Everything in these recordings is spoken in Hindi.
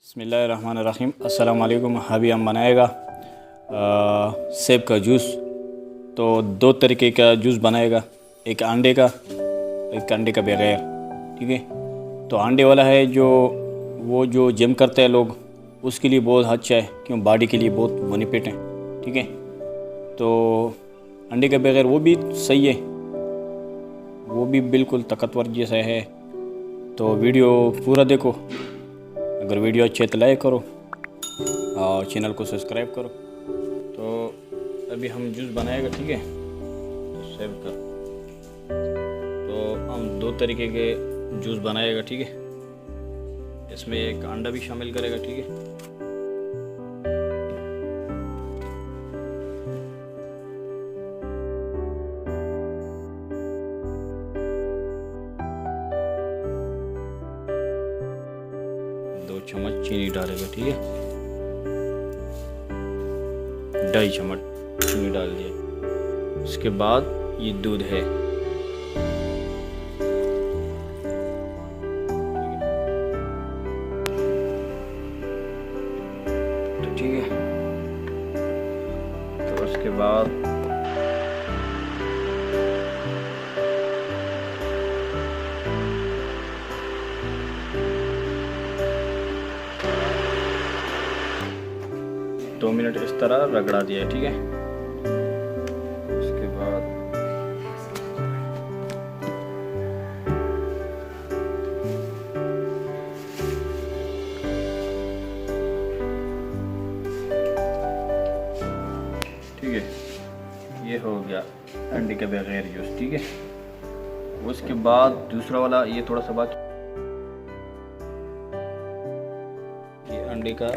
बिस्मिल्लाहिर्रहमानिर्रहीम। अस्सलाम वालेकुम। अभी हम बनाएगा सेब का जूस। तो दो तरीके का जूस बनाएगा, एक अंडे का, एक अंडे का बगैर। ठीक है। तो अंडे वाला है जो जो जिम करते हैं लोग, उसके लिए बहुत अच्छा है, क्यों बॉडी के लिए बहुत बेनिफिट है। ठीक है। तो अंडे के बगैर वो भी सही है, वो भी बिल्कुल ताकतवर जैसा है। तो वीडियो पूरा देखो। अगर वीडियो अच्छे तो लाइक करो और चैनल को सब्सक्राइब करो। तो अभी हम जूस बनाएगा। ठीक है, सेब का। तो हम दो तरीके के जूस बनाएगा। ठीक है। इसमें एक अंडा भी शामिल करेगा। ठीक है। दो चम्मच चीनी डालेगा। ठीक है, 2.5 चम्मच चीनी डाल दिया। उसके बाद ये दूध है। तो ठीक है। तो उसके बाद दो मिनट इस तरह रगड़ा दिया। ठीक है। उसके बाद ठीक है, ये हो गया अंडे के बगैर जूस। ठीक है। उसके बाद दूसरा वाला ये थोड़ा सा बाकी, ये अंडे का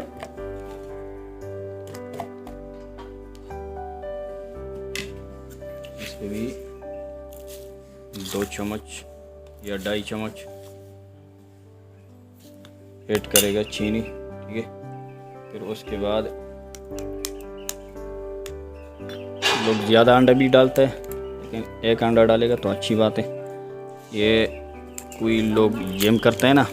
इसमें भी 2 चम्मच या 2.5 चम्मच ऐड करेगा चीनी। ठीक है। फिर उसके बाद लोग ज़्यादा अंडा भी डालते हैं, लेकिन एक अंडा डालेगा तो अच्छी बात है। ये कोई लोग जिम करते हैं ना,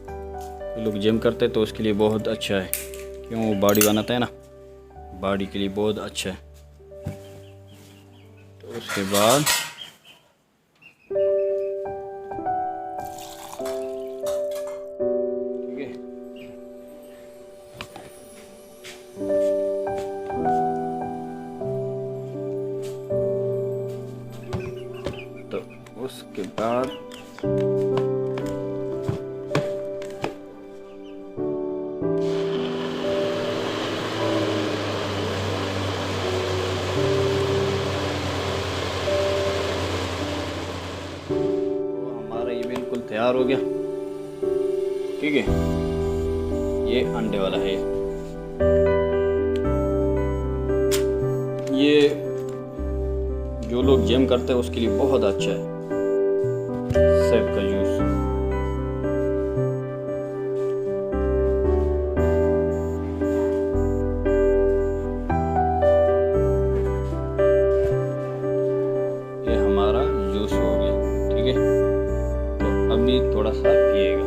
कोई लोग जिम करते हैं तो उसके लिए बहुत अच्छा है, क्यों वो बॉडी बनाता है ना, बॉडी के लिए बहुत अच्छा है। तो उसके बाद ठीक है, तो उसके बाद हमारा ये बिल्कुल तैयार हो गया। ठीक है। ये अंडे वाला है। ये जो लोग जिम करते हैं उसके लिए बहुत अच्छा है, सेब का जूस। ये हमारा जूस हो गया। ठीक है। तो अभी थोड़ा सा पिएगा।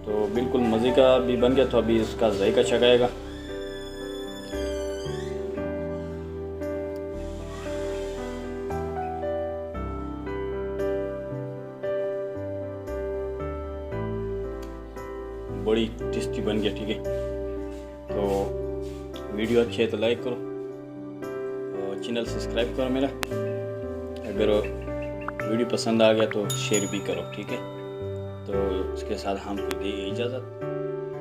तो बिल्कुल मज़े का भी बन गया। तो अभी इसका जायका चखाएगा। बड़ी टेस्टी बन गया। ठीक है। तो वीडियो अच्छी है तो लाइक करो और चैनल सब्सक्राइब करो मेरा। अगर वीडियो पसंद आ गया तो शेयर भी करो। ठीक है। तो उसके साथ हमको दी इजाज़त।